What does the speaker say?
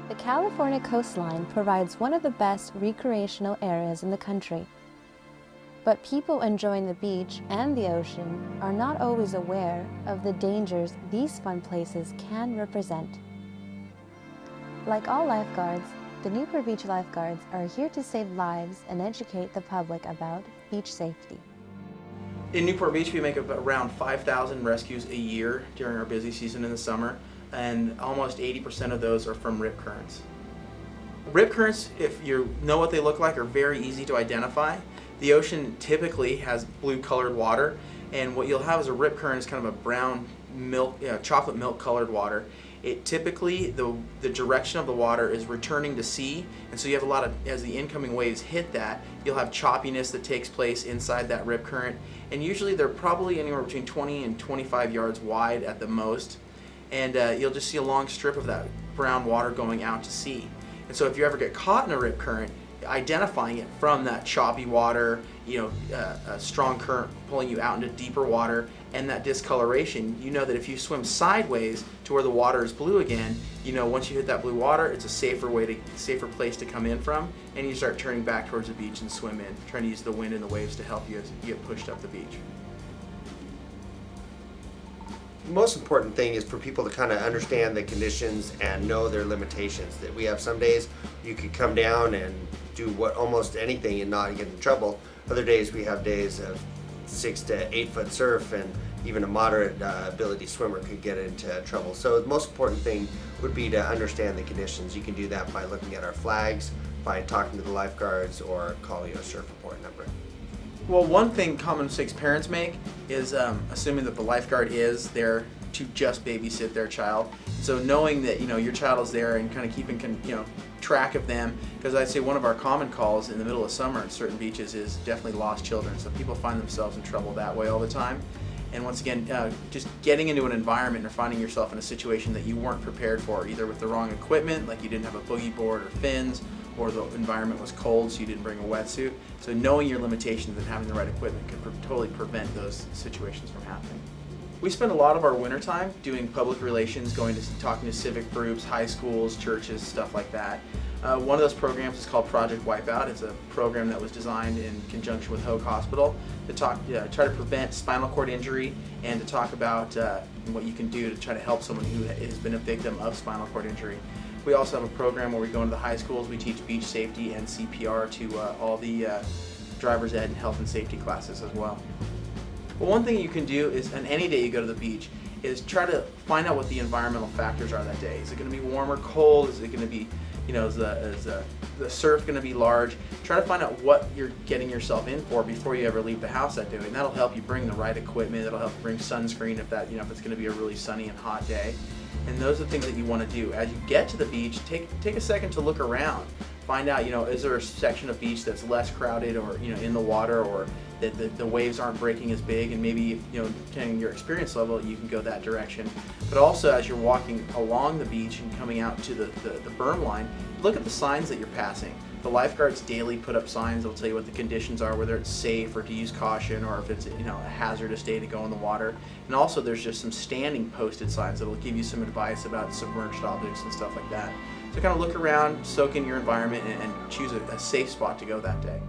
The California coastline provides one of the best recreational areas in the country. But people enjoying the beach and the ocean are not always aware of the dangers these fun places can represent. Like all lifeguards, the Newport Beach Lifeguards are here to save lives and educate the public about beach safety. In Newport Beach, we make around 5,000 rescues a year during our busy season in the summer, and almost 80% of those are from rip currents. Rip currents, if you know what they look like, are very easy to identify. The ocean typically has blue colored water, and what you'll have is a rip current is kind of a brown milk, chocolate milk colored water. It typically, the direction of the water is returning to sea, and so you have a lot of, as the incoming waves hit that, you'll have choppiness that takes place inside that rip current, and usually they're probably anywhere between 20 and 25 yards wide at the most, and you'll just see a long strip of that brown water going out to sea. And so if you ever get caught in a rip current, identifying it from that choppy water, a strong current pulling you out into deeper water, and that discoloration, you know that if you swim sideways to where the water is blue again, once you hit that blue water, it's a safer place to come in from, and you start turning back towards the beach and swim in, trying to use the wind and the waves to help you as you get pushed up the beach. The most important thing is for people to kind of understand the conditions and know their limitations. That we have some days you could come down and do almost anything and not get in trouble. Other days we have days of 6 to 8 foot surf, and even a moderate ability swimmer could get into trouble. So the most important thing would be to understand the conditions. You can do that by looking at our flags, by talking to the lifeguards, or calling a surf report number. Well, one thing common mistakes parents make is assuming that the lifeguard is there to just babysit their child. So knowing that your child is there and kind of keeping track of them, because I'd say one of our common calls in the middle of summer at certain beaches is definitely lost children. So people find themselves in trouble that way all the time. And once again, just getting into an environment or finding yourself in a situation that you weren't prepared for, either with the wrong equipment, like you didn't have a boogie board or fins, or the environment was cold so you didn't bring a wetsuit. So knowing your limitations and having the right equipment can totally prevent those situations from happening. We spend a lot of our winter time doing public relations, going to talking to civic groups, high schools, churches, stuff like that. One of those programs is called Project Wipeout. It's a program that was designed in conjunction with Hoag Hospital to try to prevent spinal cord injury and to talk about what you can do to try to help someone who has been a victim of spinal cord injury. We also have a program where we go into the high schools. We teach beach safety and CPR to all the driver's ed and health and safety classes as well. Well, one thing you can do is, on any day you go to the beach, is try to find out what the environmental factors are that day. Is it going to be warm or cold? Is it going to be, is the surf going to be large? Try to find out what you're getting yourself in for before you ever leave the house that day. And that'll help you bring the right equipment. That'll help you bring sunscreen if if it's going to be a really sunny and hot day. And those are the things that you want to do. As you get to the beach, take a second to look around. Find out, is there a section of beach that's less crowded, or in the water, or that the waves aren't breaking as big, and maybe depending on your experience level, you can go that direction. But also, as you're walking along the beach and coming out to the berm line, look at the signs that you're passing. The lifeguards daily put up signs that'll tell you what the conditions are, whether it's safe or to use caution, or if it's a hazardous day to go in the water. And also there's just some standing posted signs that'll give you some advice about submerged objects and stuff like that. So kind of look around, soak in your environment, and choose a safe spot to go that day.